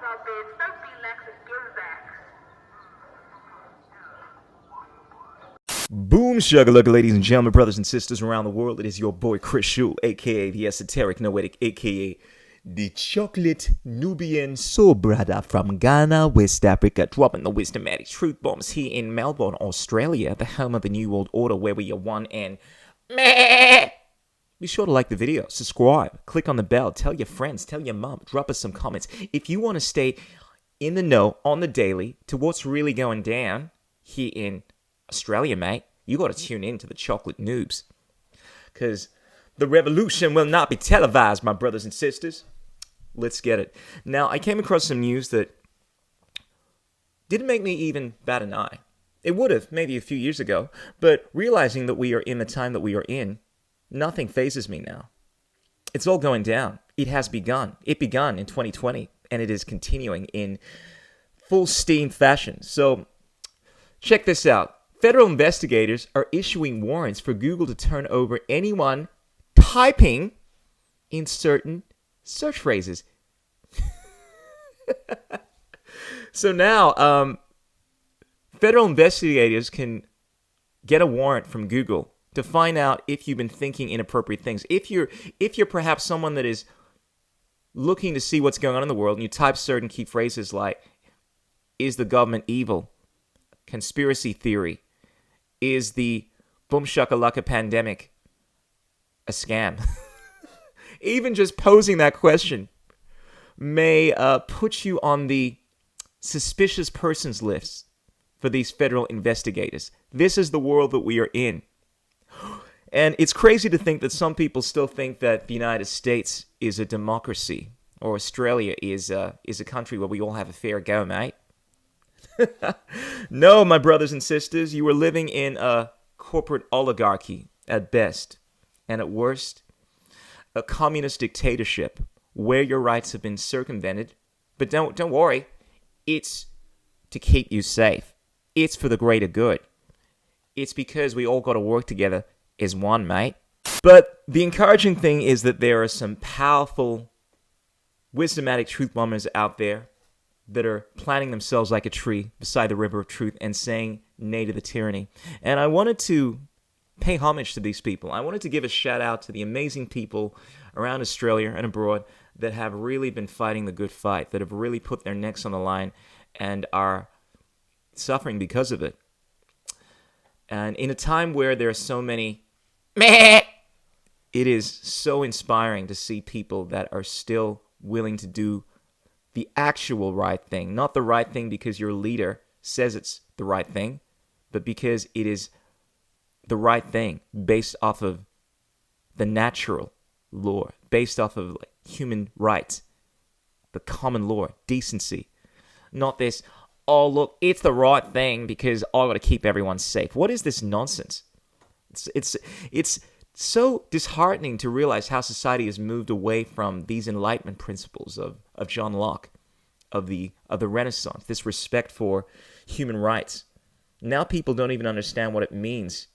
out there. Don't relax and give back. Boom shakalaka, ladies and gentlemen, brothers and sisters around the world. It is your boy Chris Shul, aka the Esoteric Noetic, aka the Chocolate Nubian Soul Brother from Ghana, West Africa, dropping the wisdomatic truth bombs here in Melbourne, Australia, the home of the New World Order, where we are one and meh. Be sure to like the video, subscribe, click on the bell, tell your friends, tell your mom, drop us some comments. If you want to stay in the know on the daily to what's really going down here in Australia, mate, you got to tune in to the Chocolate Noobs. Because the revolution will not be televised, my brothers and sisters. Let's get it. Now, I came across some news that didn't make me even bat an eye. It would have, maybe a few years ago. But realizing that we are in the time that we are in, nothing phases me now. It's all going down. It has begun. It begun in 2020, and it is continuing in full steam fashion. So, check this out. Federal investigators are issuing warrants for Google to turn over anyone typing in certain search phrases. So now, federal investigators can get a warrant from Google to find out if you've been thinking inappropriate things. If you're perhaps someone that is looking to see what's going on in the world, and you type certain key phrases like, is the government evil? Conspiracy theory. Is the boom shakalaka pandemic a scam? Even just posing that question may put you on the suspicious persons list for these federal investigators. This is the world that we are in. And it's crazy to think that some people still think that the United States is a democracy, or Australia is a country where we all have a fair go, mate. No, my brothers and sisters, you are living in a corporate oligarchy at best, and at worst, a communist dictatorship where your rights have been circumvented. But don't worry, it's to keep you safe. It's for the greater good. It's because we all got to work together as one, mate. But the encouraging thing is that there are some powerful wisdomatic truth bombers out there that are planting themselves like a tree beside the river of truth and saying nay to the tyranny. And I wanted to pay homage to these people. I wanted to give a shout out to the amazing people around Australia and abroad that have really been fighting the good fight, that have really put their necks on the line and are suffering because of it. And in a time where there are so many meh, it is so inspiring to see people that are still willing to do the actual right thing. Not the right thing because your leader says it's the right thing, but because it is the right thing based off of the natural law, based off of human rights, the common law, decency. Not this, oh look, it's the right thing because I got to keep everyone safe. What is this nonsense? It's so disheartening to realize how society has moved away from these Enlightenment principles of John Locke, of the Renaissance, this respect for human rights. Now people don't even understand what it means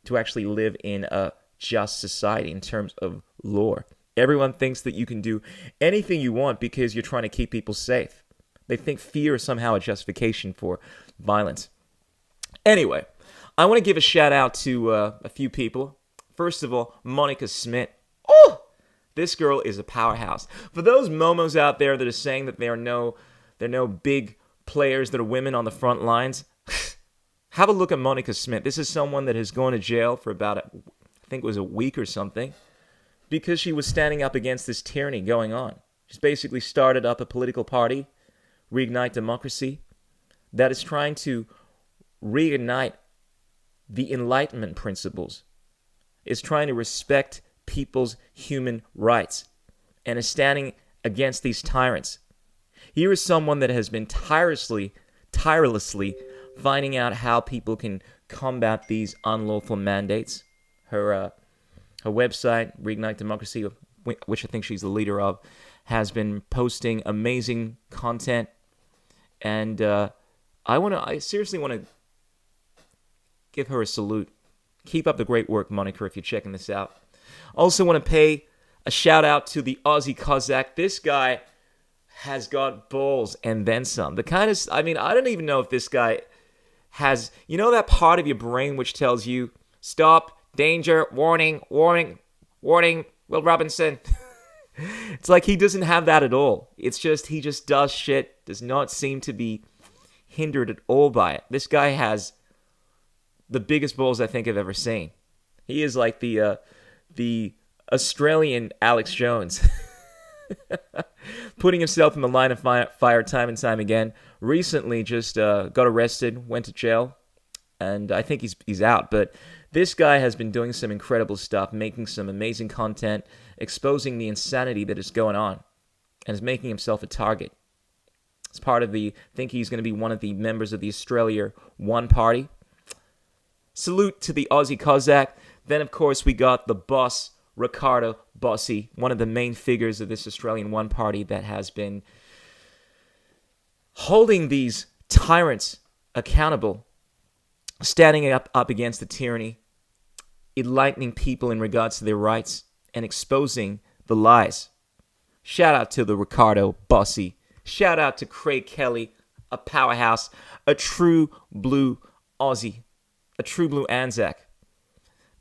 to actually live in a just society in terms of law. Everyone thinks that you can do anything you want because you're trying to keep people safe. They think fear is somehow a justification for violence. Anyway, I want to give a shout out to a few people. First of all, Monica Smith. Oh, this girl is a powerhouse. For those momos out there that are saying that there are no big players that are women on the front lines, have a look at Monica Smith. This is someone that has gone to jail for about, I think it was a week or something, because she was standing up against this tyranny going on. She's basically started up a political party, Reignite Democracy, that is trying to reignite the Enlightenment principles. Is trying to respect people's human rights and is standing against these tyrants. Here is someone that has been tirelessly finding out how people can combat these unlawful mandates. Her website, Reignite Democracy, which I think she's the leader of, has been posting amazing content, and I seriously want to give her a salute. Keep up the great work, Monica, if you're checking this out. Also want to pay a shout out to the Aussie Kozak. This guy has got balls and then some. The kind of, I mean, I don't even know if this guy has, you know, that part of your brain which tells you, stop, danger, warning, warning, warning, Will Robinson. It's like he doesn't have that at all. It's just, he just does shit, does not seem to be hindered at all by it. This guy has the biggest balls I think I've ever seen. He is like the Australian Alex Jones. Putting himself in the line of fire time and time again. Recently just got arrested, went to jail, and I think he's out. But this guy has been doing some incredible stuff, making some amazing content, exposing the insanity that is going on, and is making himself a target. As part of I think he's going to be one of the members of the Australia One Party. Salute to the Aussie Kozak. Then, of course, we got the boss, Ricardo Bossi, one of the main figures of this Australian One Party that has been holding these tyrants accountable, standing up against the tyranny, enlightening people in regards to their rights, and exposing the lies. Shout out to the Ricardo Bossi. Shout out to Craig Kelly, a powerhouse, a true blue Aussie, a true blue Anzac.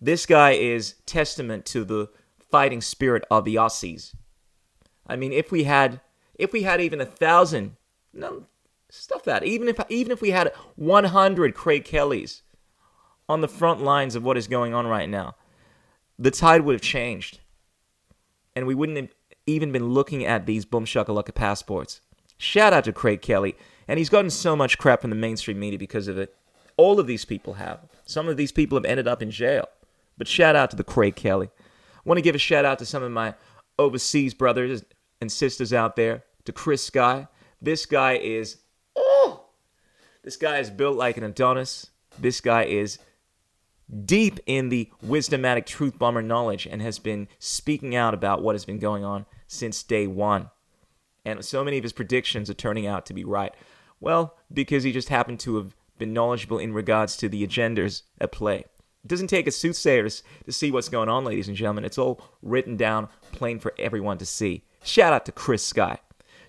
This guy is testament to the fighting spirit of the Aussies. I mean, if we had even 1,000, no, stuff that. Even if we had 100 Craig Kellys on the front lines of what is going on right now, the tide would have changed, and we wouldn't have even been looking at these boom shakalaka passports. Shout out to Craig Kelly, and he's gotten so much crap from the mainstream media because of it. All of these people have. Some of these people have ended up in jail. But shout out to the Craig Kelly. I want to give a shout out to some of my overseas brothers and sisters out there. To Chris Sky. This guy is built like an Adonis. This guy is deep in the wisdomatic truth bomber knowledge and has been speaking out about what has been going on since day one. And so many of his predictions are turning out to be right. Well, because he just happened to have been knowledgeable in regards to the agendas at play. It doesn't take a soothsayer to see what's going on, ladies and gentlemen. It's all written down, plain for everyone to see. Shout out to Chris Sky.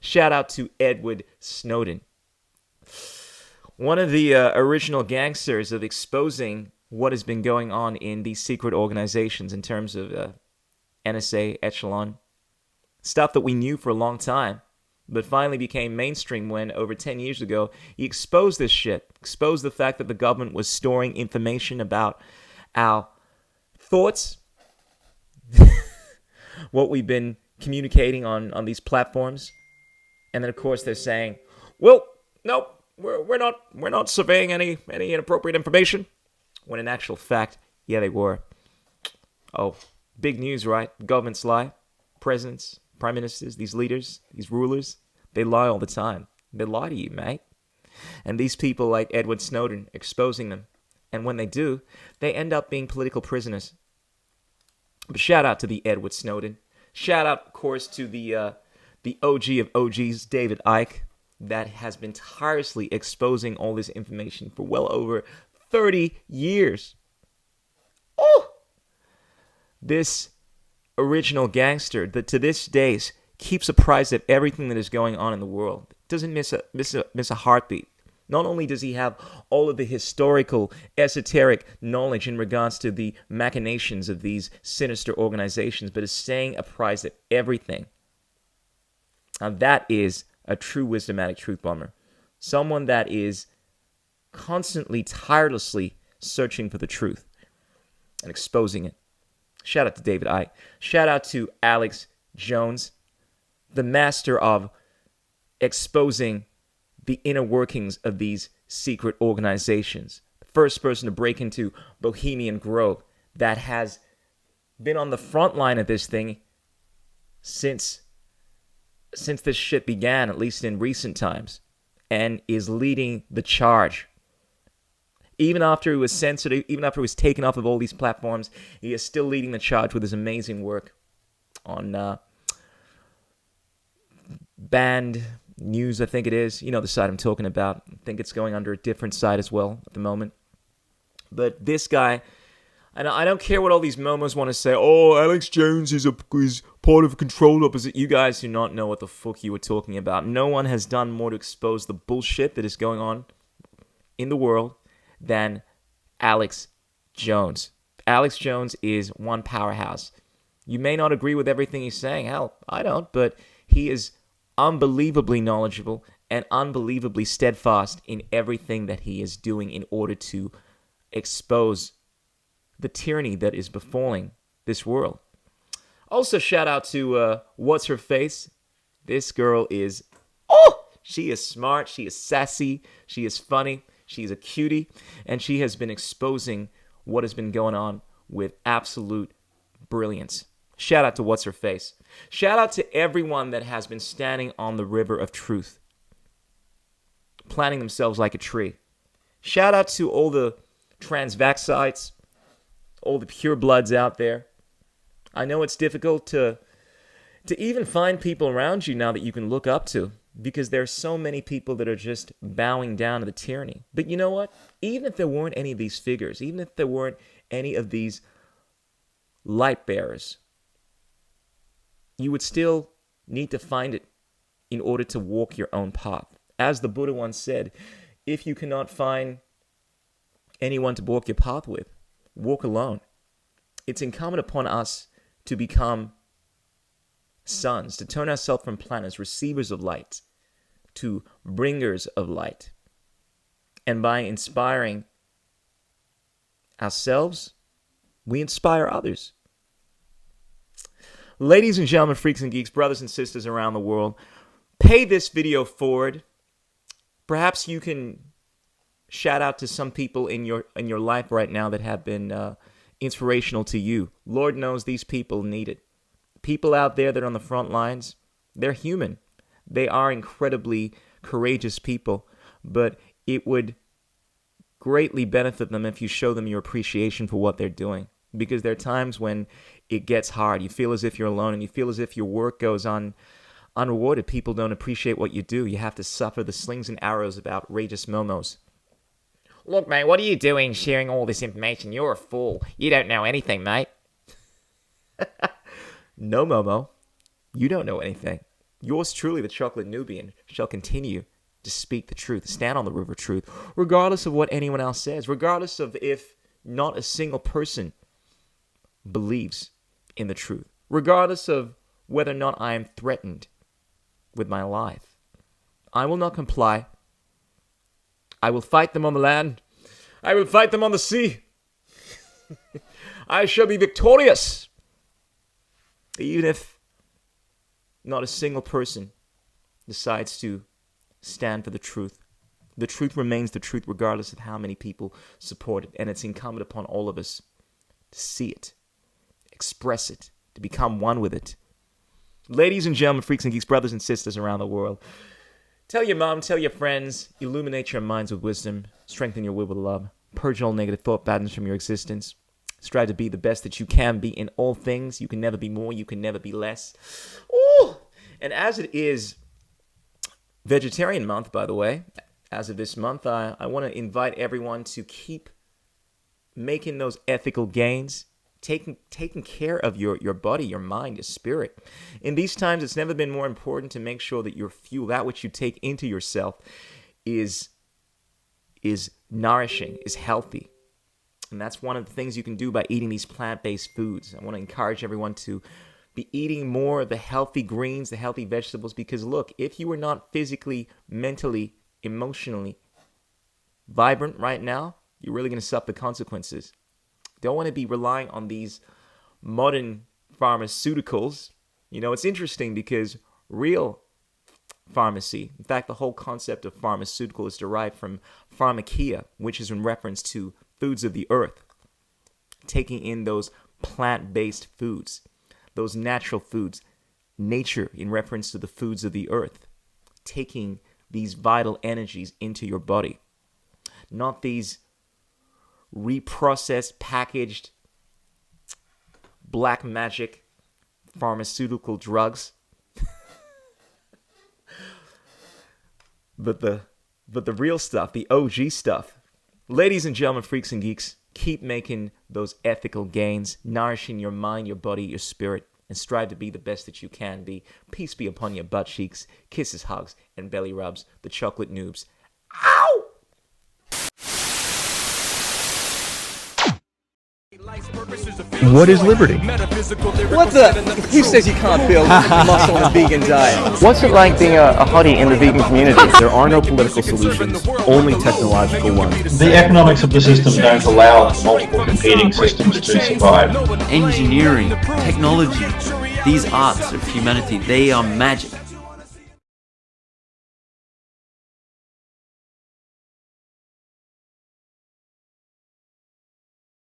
Shout out to Edward Snowden. One of the original gangsters of exposing what has been going on in these secret organizations in terms of NSA, Echelon. Stuff that we knew for a long time, but finally became mainstream when, over 10 years ago, he exposed this shit. Exposed the fact that the government was storing information about our thoughts, what we've been communicating on these platforms. And then, of course, they're saying, well, no, we're not surveying any inappropriate information. When in actual fact, yeah, they were. Oh, big news, right? Governments lie. Presidents, prime ministers, these leaders, these rulers, they lie all the time. They lie to you, mate. And these people like Edward Snowden, exposing them. And when they do, they end up being political prisoners. But shout out to the Edward Snowden. Shout out, of course, to the OG of OGs, David Icke, that has been tirelessly exposing all this information for well over 30 years. Oh! This original gangster that to this day keeps apprised of everything that is going on in the world. Doesn't miss a heartbeat. Not only does he have all of the historical, esoteric knowledge in regards to the machinations of these sinister organizations, but is staying apprised of everything. Now that is a true wisdomatic truth bomber. Someone that is constantly, tirelessly searching for the truth and exposing it. Shout out to David Icke. Shout out to Alex Jones, the master of exposing the inner workings of these secret organizations. The first person to break into Bohemian Grove, that has been on the front line of this thing since this shit began, at least in recent times, and is leading the charge. Even after he was censored, even after he was taken off of all these platforms, he is still leading the charge with his amazing work on Band News, I think it is. You know the site I'm talking about. I think it's going under a different site as well at the moment. But this guy, And I don't care what all these momos want to say. Oh, Alex Jones is part of a controlled opposition. You guys do not know what the fuck you were talking about. No one has done more to expose the bullshit that is going on in the world than Alex Jones. Alex Jones is one powerhouse. You may not agree with everything he's saying. Hell, I don't. But he is unbelievably knowledgeable and unbelievably steadfast in everything that he is doing in order to expose the tyranny that is befalling this world. Also, shout out to What's Her Face. This girl is, she is smart, she is sassy, she is funny, she is a cutie, and she has been exposing what has been going on with absolute brilliance. Shout out to What's Her Face. Shout out to everyone that has been standing on the river of truth, planting themselves like a tree. Shout out to all the transvaxites, all the pure bloods out there. I know it's difficult to even find people around you now that you can look up to, because there are so many people that are just bowing down to the tyranny. But you know what? Even if there weren't any of these figures, even if there weren't any of these light bearers, you would still need to find it in order to walk your own path. As the Buddha once said, if you cannot find anyone to walk your path with, walk alone. It's incumbent upon us to become sons, to turn ourselves from planners, receivers of light, to bringers of light. And by inspiring ourselves, we inspire others. Ladies and gentlemen, freaks and geeks, brothers and sisters around the world, pay this video forward. Perhaps you can shout out to some people in your life right now that have been inspirational to you. Lord knows these people need it. People out there that are on the front lines, they're human. They are incredibly courageous people, but it would greatly benefit them if you show them your appreciation for what they're doing. Because there are times when it gets hard. You feel as if you're alone, and you feel as if your work goes unrewarded. People don't appreciate what you do. You have to suffer the slings and arrows of outrageous momos. Look, mate, what are you doing sharing all this information? You're a fool. You don't know anything, mate. No, Momo. You don't know anything. Yours truly, the Chocolate Nubian, shall continue to speak the truth, stand on the river of truth, regardless of what anyone else says, regardless of if not a single person believes in the truth, regardless of whether or not I am threatened with my life. I will not comply. I will fight them on the land. I will fight them on the sea. I shall be victorious. Even if not a single person decides to stand for the truth. The truth remains the truth regardless of how many people support it. And it's incumbent upon all of us to see it, express it, to become one with it. Ladies and gentlemen, freaks and geeks, brothers and sisters around the world, tell your mom, tell your friends, illuminate your minds with wisdom, strengthen your will with love, purge all negative thought patterns from your existence, strive to be the best that you can be in all things. You can never be more, you can never be less. Ooh! And as it is Vegetarian Month, by the way, as of this month, I want to invite everyone to keep making those ethical gains, taking care of your body, your mind, your spirit. In these times, it's never been more important to make sure that your fuel, that which you take into yourself, is nourishing, is healthy. And that's one of the things you can do by eating these plant-based foods. I want to encourage everyone to be eating more of the healthy greens, the healthy vegetables, because look, if you are not physically, mentally, emotionally vibrant right now, you're really going to suffer the consequences. Don't want to be relying on these modern pharmaceuticals. You know, it's interesting because real pharmacy, in fact, the whole concept of pharmaceutical is derived from pharmakia, which is in reference to foods of the earth. Taking in those plant-based foods, those natural foods, nature in reference to the foods of the earth, taking these vital energies into your body, not these reprocessed, packaged, black magic pharmaceutical drugs, but the real stuff, the OG stuff. Ladies and gentlemen, freaks and geeks, Keep making those ethical gains, nourishing your mind, your body, your spirit, and strive to be the best that you can be. Peace be upon your butt cheeks, kisses, hugs, and belly rubs. The chocolate noobs. Ow! What is liberty? What the? Who says you can't build muscle on a vegan diet? What's it like being a hottie in the vegan community? There are no political solutions, only technological ones. The economics of the system don't allow multiple competing systems to survive. Engineering, technology, these arts of humanity, they are magic.